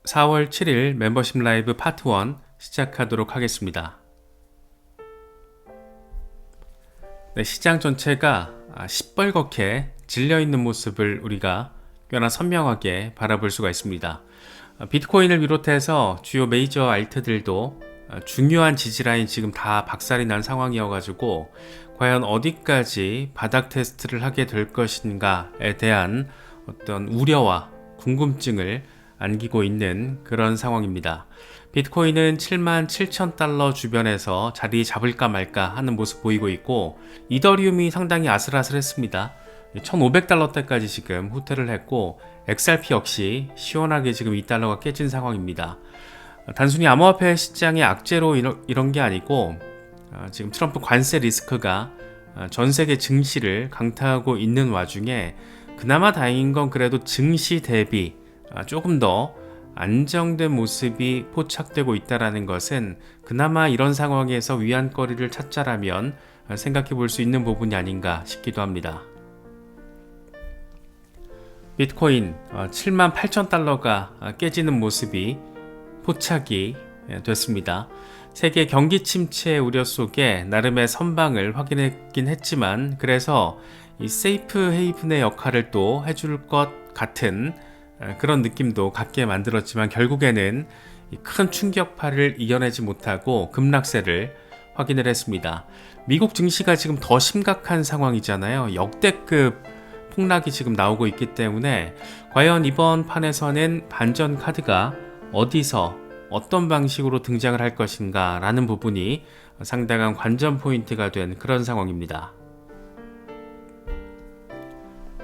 4월 7일 멤버십 라이브 파트 1 시작하도록 하겠습니다. 네, 시장 전체가 시뻘겋게 질려있는 모습을 우리가 꽤나 선명하게 바라볼 수가 있습니다. 비트코인을 비롯해서 주요 메이저 알트들도 중요한 지지라인 지금 다 박살이 난 상황이어가지고 과연 어디까지 바닥 테스트를 하게 될 것인가에 대한 어떤 우려와 궁금증을 안기고 있는 그런 상황입니다. 비트코인은 77,000달러 주변에서 자리 잡을까 말까 하는 모습 보이고 있고, 이더리움이 상당히 아슬아슬했습니다. 1,500달러대까지 지금 후퇴를 했고, XRP 역시 시원하게 지금 2달러가 깨진 상황입니다. 단순히 암호화폐 시장의 악재로 이런 게 아니고, 지금 트럼프 관세 리스크가 전 세계 증시를 강타하고 있는 와중에 그나마 다행인 건 그래도 증시 대비 조금 더 안정된 모습이 포착되고 있다는 것은 그나마 이런 상황에서 위안거리를 찾자라면 생각해 볼 수 있는 부분이 아닌가 싶기도 합니다. 비트코인 78,000달러가 깨지는 모습이 포착이 됐습니다. 세계 경기 침체 우려 속에 나름의 선방을 확인했긴 했지만, 그래서 이 세이프 헤이븐의 역할을 또 해줄 것 같은 그런 느낌도 갖게 만들었지만, 결국에는 큰 충격파를 이겨내지 못하고 급락세를 확인을 했습니다. 미국 증시가 지금 더 심각한 상황이잖아요. 역대급 폭락이 지금 나오고 있기 때문에 과연 이번 판에서는 반전 카드가 어디서 어떤 방식으로 등장을 할 것인가 라는 부분이 상당한 관전 포인트가 된 그런 상황입니다.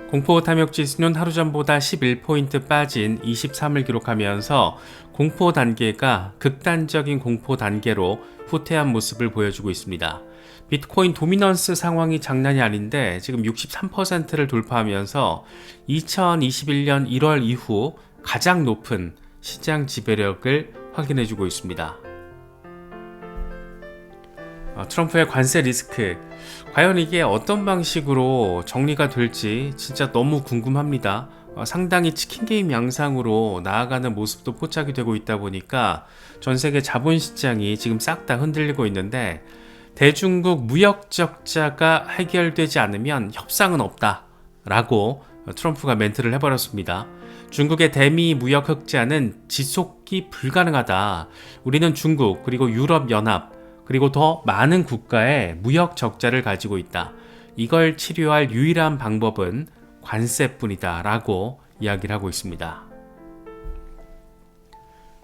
공포 탐욕 지수는 하루 전보다 11포인트 빠진 23을 기록하면서 공포 단계가 극단적인 공포 단계로 후퇴한 모습을 보여주고 있습니다. 비트코인 도미넌스 상황이 장난이 아닌데 지금 63%를 돌파하면서 2021년 1월 이후 가장 높은 시장 지배력을 확인해주고 있습니다. 트럼프의 관세 리스크, 과연 이게 어떤 방식으로 정리가 될지 진짜 너무 궁금합니다. 상당히 치킨 게임 양상으로 나아가는 모습도 포착이 되고 있다 보니까 전 세계 자본시장이 지금 싹 다 흔들리고 있는데, 대중국 무역 적자가 해결되지 않으면 협상은 없다 라고 트럼프가 멘트를 해버렸습니다. 중국의 대미 무역 흑자는 지속이 불가능하다. 우리는 중국 그리고 유럽연합 그리고 더 많은 국가의 무역 적자를 가지고 있다. 이걸 치료할 유일한 방법은 관세뿐이다 라고 이야기를 하고 있습니다.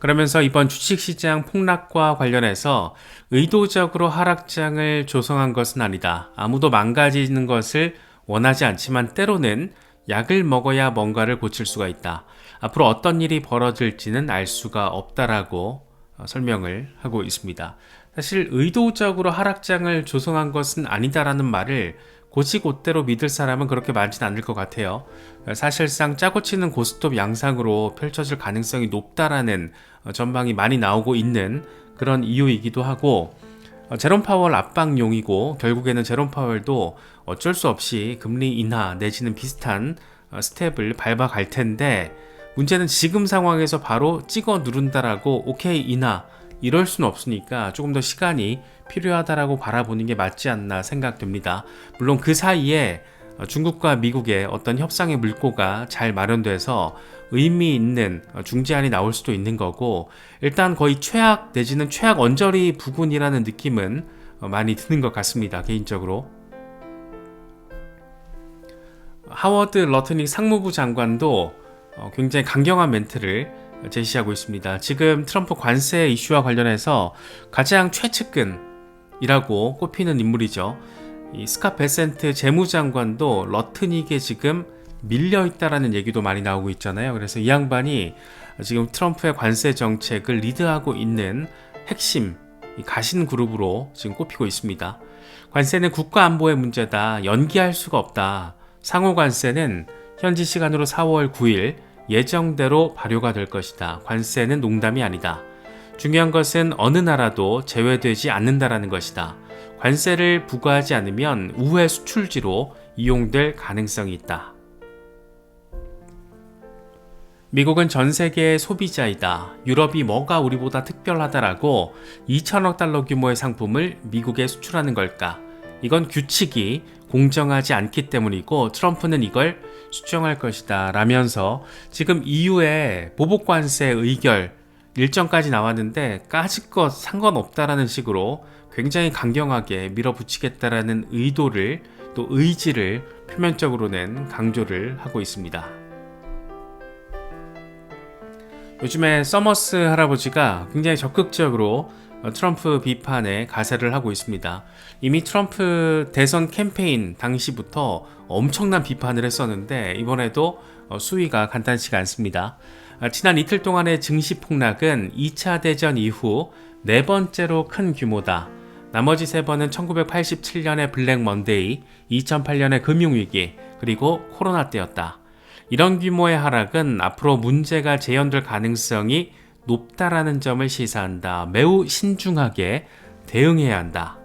그러면서 이번 주식시장 폭락과 관련해서 의도적으로 하락장을 조성한 것은 아니다. 아무도 망가지는 것을 원하지 않지만 때로는 약을 먹어야 뭔가를 고칠 수가 있다. 앞으로 어떤 일이 벌어질지는 알 수가 없다라고 설명을 하고 있습니다. 사실 의도적으로 하락장을 조성한 것은 아니다라는 말을 곧이곧대로 믿을 사람은 그렇게 많진 않을 것 같아요. 사실상 짜고 치는 고스톱 양상으로 펼쳐질 가능성이 높다라는 전망이 많이 나오고 있는 그런 이유이기도 하고, 제롬 파월 압박용이고 결국에는 제롬 파월도 어쩔 수 없이 금리 인하 내지는 비슷한 스텝을 밟아갈 텐데, 문제는 지금 상황에서 바로 찍어 누른다라고 오케이 인하 이럴 수는 없으니까 조금 더 시간이 필요하다라고 바라보는 게 맞지 않나 생각됩니다. 물론 그 사이에 중국과 미국의 어떤 협상의 물꼬가 잘 마련돼서 의미 있는 중재안이 나올 수도 있는 거고, 일단 거의 최악 내지는 최악 언저리 부근이라는 느낌은 많이 드는 것 같습니다. 개인적으로. 하워드 러트닉 상무부 장관도 굉장히 강경한 멘트를 제시하고 있습니다. 지금 트럼프 관세 이슈와 관련해서 가장 최측근이라고 꼽히는 인물이죠. 이 스캇 베센트 재무장관도 러트닉에 지금 밀려있다라는 얘기도 많이 나오고 있잖아요. 그래서 이 양반이 지금 트럼프의 관세 정책을 리드하고 있는 핵심 가신 그룹으로 지금 꼽히고 있습니다. 관세는 국가 안보의 문제다. 연기할 수가 없다. 상호 관세는 현지 시간으로 4월 9일 예정대로 발효가 될 것이다. 관세는 농담이 아니다. 중요한 것은 어느 나라도 제외되지 않는다라는 것이다. 관세를 부과하지 않으면 우회 수출지로 이용될 가능성이 있다. 미국은 전 세계의 소비자이다. 유럽이 뭐가 우리보다 특별하다라고 2천억 달러 규모의 상품을 미국에 수출하는 걸까? 이건 규칙이 공정하지 않기 때문이고 트럼프는 이걸 수정할 것이다 라면서 지금 EU의 보복관세 의결 일정까지 나왔는데 까짓것 상관없다라는 식으로 굉장히 강경하게 밀어붙이겠다라는 의도를 또 의지를 표면적으로는 강조를 하고 있습니다. 요즘에 서머스 할아버지가 굉장히 적극적으로 트럼프 비판에 가세를 하고 있습니다. 이미 트럼프 대선 캠페인 당시부터 엄청난 비판을 했었는데 이번에도 수위가 간단치가 않습니다. 지난 이틀 동안의 증시 폭락은 2차 대전 이후 네 번째로 큰 규모다. 나머지 세 번은 1987년의 블랙 먼데이, 2008년의 금융위기, 그리고 코로나 때였다. 이런 규모의 하락은 앞으로 문제가 재현될 가능성이 높다라는 점을 시사한다. 매우 신중하게 대응해야 한다.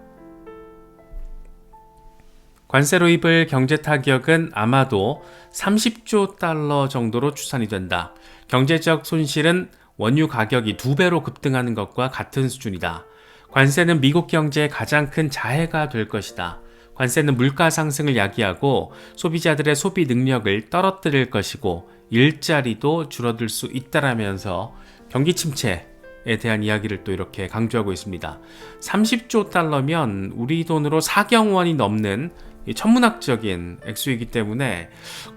관세로 입을 경제 타격은 아마도 30조 달러 정도로 추산이 된다. 경제적 손실은 원유 가격이 2배로 급등하는 것과 같은 수준이다. 관세는 미국 경제의 가장 큰 자해가 될 것이다. 관세는 물가 상승을 야기하고 소비자들의 소비 능력을 떨어뜨릴 것이고 일자리도 줄어들 수 있다라면서 경기 침체에 대한 이야기를 또 이렇게 강조하고 있습니다. 30조 달러면 우리 돈으로 4경 원이 넘는 천문학적인 액수이기 때문에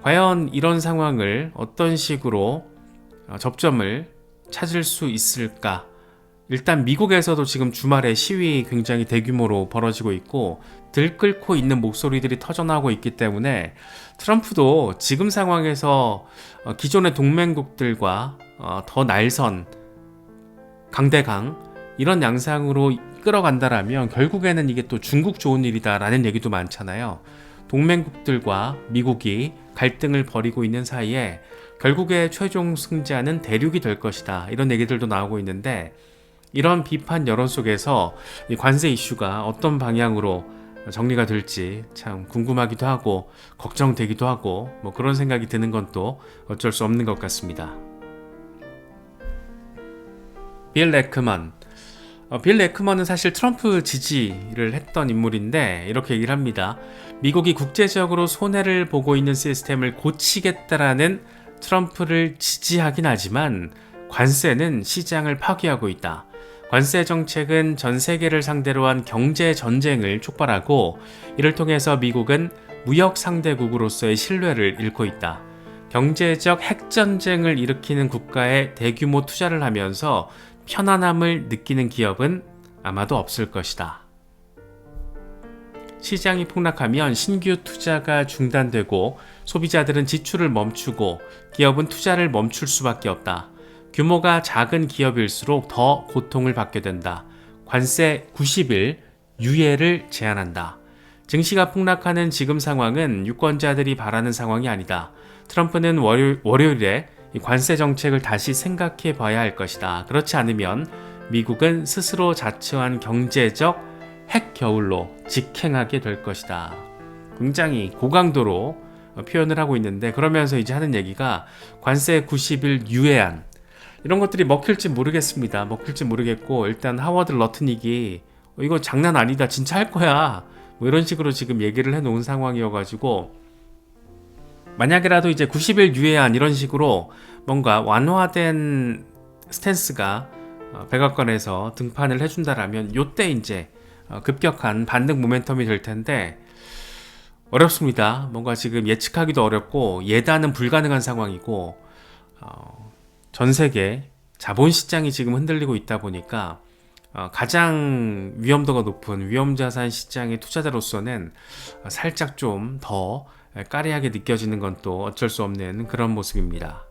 과연 이런 상황을 어떤 식으로 접점을 찾을 수 있을까? 일단 미국에서도 지금 주말에 시위 굉장히 대규모로 벌어지고 있고 들끓고 있는 목소리들이 터져나오고 있기 때문에 트럼프도 지금 상황에서 기존의 동맹국들과 더 날선 강대강 이런 양상으로 끌어간다라면 결국에는 이게 또 중국 좋은 일이다라는 얘기도 많잖아요. 동맹국들과 미국이 갈등을 벌이고 있는 사이에 결국에 최종 승자는 대륙이 될 것이다. 이런 얘기들도 나오고 있는데 이런 비판 여론 속에서 이 관세 이슈가 어떤 방향으로 정리가 될지 참 궁금하기도 하고 걱정되기도 하고 뭐 그런 생각이 드는 건 또 어쩔 수 없는 것 같습니다. 빌 에크먼. 빌 에크먼은 사실 트럼프 지지를 했던 인물인데 이렇게 얘기를 합니다. 미국이 국제적으로 손해를 보고 있는 시스템을 고치겠다라는 트럼프를 지지하긴 하지만 관세는 시장을 파괴하고 있다. 관세 정책은 전 세계를 상대로 한 경제 전쟁을 촉발하고 이를 통해서 미국은 무역 상대국으로서의 신뢰를 잃고 있다. 경제적 핵전쟁을 일으키는 국가에 대규모 투자를 하면서 편안함을 느끼는 기업은 아마도 없을 것이다. 시장이 폭락하면 신규 투자가 중단되고 소비자들은 지출을 멈추고 기업은 투자를 멈출 수밖에 없다. 규모가 작은 기업일수록 더 고통을 받게 된다. 관세 90일 유예를 제한한다. 증시가 폭락하는 지금 상황은 유권자들이 바라는 상황이 아니다. 트럼프는 월요일에 관세 정책을 다시 생각해 봐야 할 것이다. 그렇지 않으면 미국은 스스로 자처한 경제적 핵겨울로 직행하게 될 것이다. 굉장히 고강도로 표현을 하고 있는데 그러면서 이제 하는 얘기가 관세 90일 유예안 이런 것들이 먹힐지 모르겠습니다. 먹힐지 모르겠고 일단 하워드 러트닉이 이거 장난 아니다. 진짜 할 거야. 뭐 이런 식으로 지금 얘기를 해놓은 상황이어가지고 만약에라도 이제 90일 유예안 이런 식으로 뭔가 완화된 스탠스가 백악관에서 등판을 해준다라면 요때 이제 급격한 반등 모멘텀이 될 텐데 어렵습니다. 뭔가 지금 예측하기도 어렵고 예단은 불가능한 상황이고 전 세계 자본시장이 지금 흔들리고 있다 보니까 가장 위험도가 높은 위험자산 시장의 투자자로서는 살짝 좀 더 까리하게 느껴지는 건 또 어쩔 수 없는 그런 모습입니다.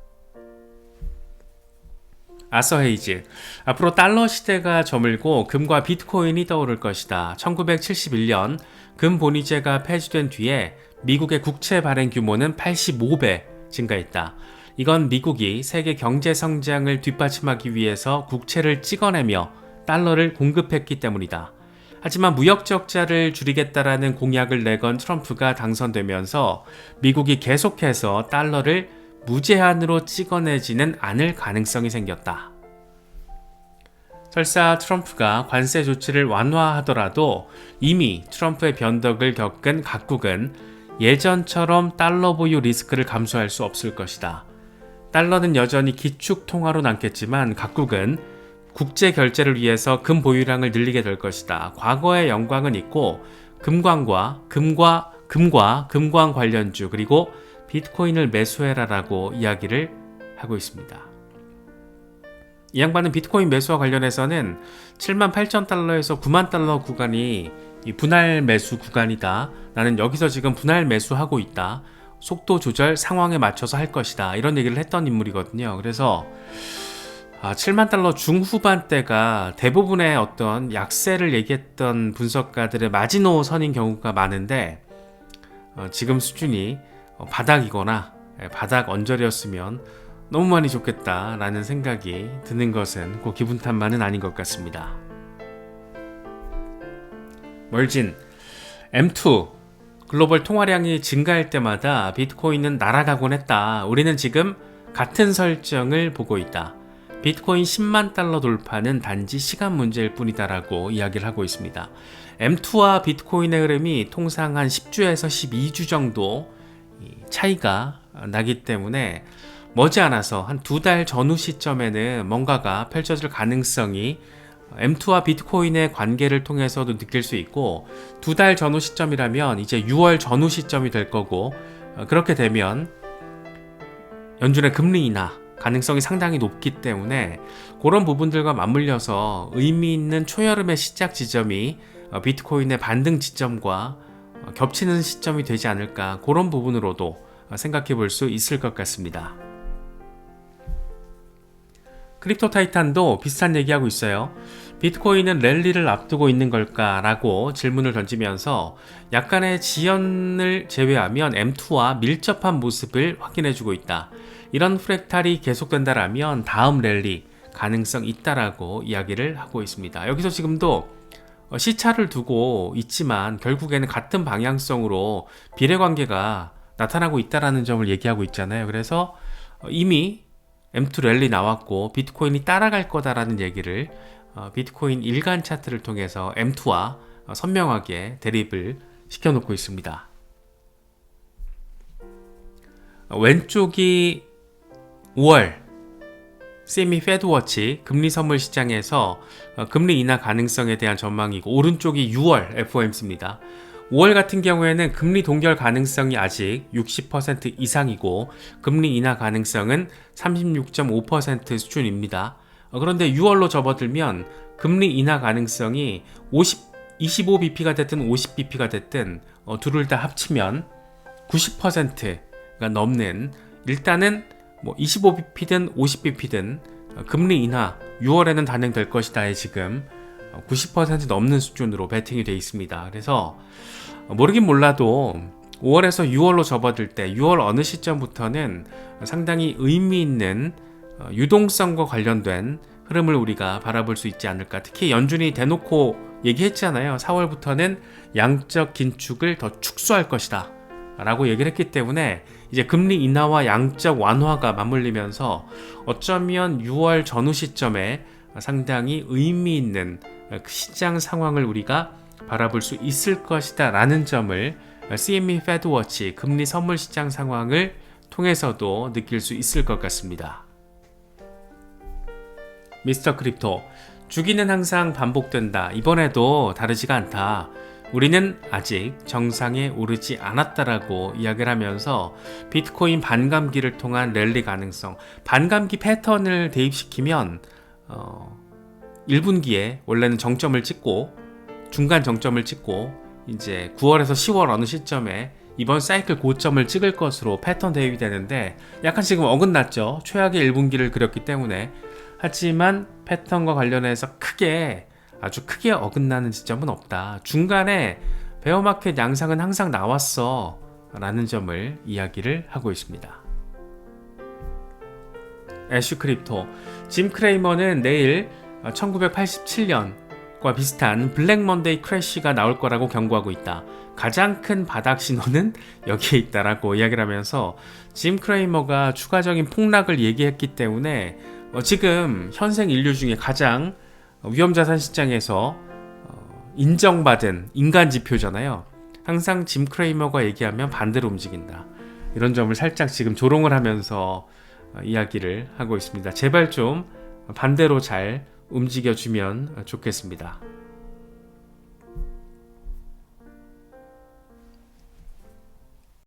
아서 헤이즈, 앞으로 달러 시대가 저물고 금과 비트코인이 떠오를 것이다. 1971년 금 본위제가 폐지된 뒤에 미국의 국채 발행 규모는 85배 증가했다. 이건 미국이 세계 경제 성장을 뒷받침하기 위해서 국채를 찍어내며 달러를 공급했기 때문이다. 하지만 무역 적자를 줄이겠다라는 공약을 내건 트럼프가 당선되면서 미국이 계속해서 달러를 무제한으로 찍어내지는 않을 가능성이 생겼다. 설사 트럼프가 관세 조치를 완화하더라도 이미 트럼프의 변덕을 겪은 각국은 예전처럼 달러 보유 리스크를 감수할 수 없을 것이다. 달러는 여전히 기축 통화로 남겠지만 각국은 국제 결제를 위해서 금 보유량을 늘리게 될 것이다. 과거의 영광은 있고 금광 관련주 그리고 비트코인을 매수해라라고 이야기를 하고 있습니다. 이 양반은 비트코인 매수와 관련해서는 78,000달러에서 90,000달러 구간이 이 분할 매수 구간이다. 나는 여기서 지금 분할 매수하고 있다. 속도 조절 상황에 맞춰서 할 것이다. 이런 얘기를 했던 인물이거든요. 그래서 70,000달러 중후반대가 대부분의 어떤 약세를 얘기했던 분석가들의 마지노선인 경우가 많은데 지금 수준이 바닥이거나 바닥 언저리였으면 너무 많이 좋겠다라는 생각이 드는 것은 그 기분 탓만은 아닌 것 같습니다. 멀진 M2 글로벌 통화량이 증가할 때마다 비트코인은 날아가곤 했다. 우리는 지금 같은 설정을 보고 있다. 비트코인 10만 달러 돌파는 단지 시간 문제일 뿐이다라고 이야기를 하고 있습니다. M2와 비트코인의 흐름이 통상 한 10주에서 12주 정도 차이가 나기 때문에 머지않아서 한 2달 전후 시점에는 뭔가가 펼쳐질 가능성이 M2와 비트코인의 관계를 통해서도 느낄 수 있고 2달 전후 시점이라면 이제 6월 전후 시점이 될 거고 그렇게 되면 연준의 금리 인하 가능성이 상당히 높기 때문에 그런 부분들과 맞물려서 의미 있는 초여름의 시작 지점이 비트코인의 반등 지점과 겹치는 시점이 되지 않을까 그런 부분으로도 생각해 볼 수 있을 것 같습니다. 크립토 타이탄도 비슷한 얘기하고 있어요. 비트코인은 랠리를 앞두고 있는 걸까? 라고 질문을 던지면서 약간의 지연을 제외하면 M2와 밀접한 모습을 확인해주고 있다. 이런 프랙탈이 계속된다라면 다음 랠리 가능성 있다라고 이야기를 하고 있습니다. 여기서 지금도 시차를 두고 있지만 결국에는 같은 방향성으로 비례관계가 나타나고 있다라는 점을 얘기하고 있잖아요. 그래서 이미 M2 랠리 나왔고 비트코인이 따라갈 거다라는 얘기를 비트코인 일간 차트를 통해서 M2와 선명하게 대립을 시켜놓고 있습니다. 왼쪽이 5월 CME 페드워치 금리 선물 시장에서 금리 인하 가능성에 대한 전망이고 오른쪽이 6월 FOMC입니다. 5월 같은 경우에는 금리 동결 가능성이 아직 60% 이상이고 금리 인하 가능성은 36.5% 수준입니다. 그런데 6월로 접어들면 금리 인하 가능성이 25bp가 됐든 50bp가 됐든 둘을 다 합치면 90%가 넘는 일단은 25bp든 50bp든 금리 인하 6월에는 단행될 것이다에 지금 90% 넘는 수준으로 베팅이 되어 있습니다. 그래서 모르긴 몰라도 5월에서 6월로 접어들 때 6월 어느 시점부터는 상당히 의미 있는 유동성과 관련된 흐름을 우리가 바라볼 수 있지 않을까. 특히 연준이 대놓고 얘기했잖아요. 4월부터는 양적 긴축을 더 축소할 것이다 라고 얘기를 했기 때문에 이제 금리 인하와 양적 완화가 맞물리면서 어쩌면 6월 전후 시점에 상당히 의미 있는 시장 상황을 우리가 바라볼 수 있을 것이다 라는 점을 CME 페드워치 금리 선물 시장 상황을 통해서도 느낄 수 있을 것 같습니다. 미스터 크립토, 주기는 항상 반복된다. 이번에도 다르지가 않다. 우리는 아직 정상에 오르지 않았다라고 이야기를 하면서 비트코인 반감기를 통한 랠리 가능성, 반감기 패턴을 대입시키면 1분기에 원래는 정점을 찍고 중간 정점을 찍고 이제 9월에서 10월 어느 시점에 이번 사이클 고점을 찍을 것으로 패턴 대입이 되는데 약간 지금 어긋났죠. 최악의 1분기를 그렸기 때문에. 하지만 패턴과 관련해서 아주 크게 어긋나는 지점은 없다. 중간에 베어마켓 양상은 항상 나왔어 라는 점을 이야기를 하고 있습니다. 애쉬 크립토, 짐 크레이머는 내일 1987년 과 비슷한 블랙 먼데이 크래시가 나올 거라고 경고하고 있다. 가장 큰 바닥 신호는 여기에 있다라고 이야기를 하면서 짐 크레이머가 추가적인 폭락을 얘기했기 때문에 지금 현생 인류 중에 가장 위험자산 시장에서 인정받은 인간 지표잖아요. 항상 짐 크레이머가 얘기하면 반대로 움직인다. 이런 점을 살짝 지금 조롱을 하면서 이야기를 하고 있습니다. 제발 좀 반대로 잘 움직여주면 좋겠습니다.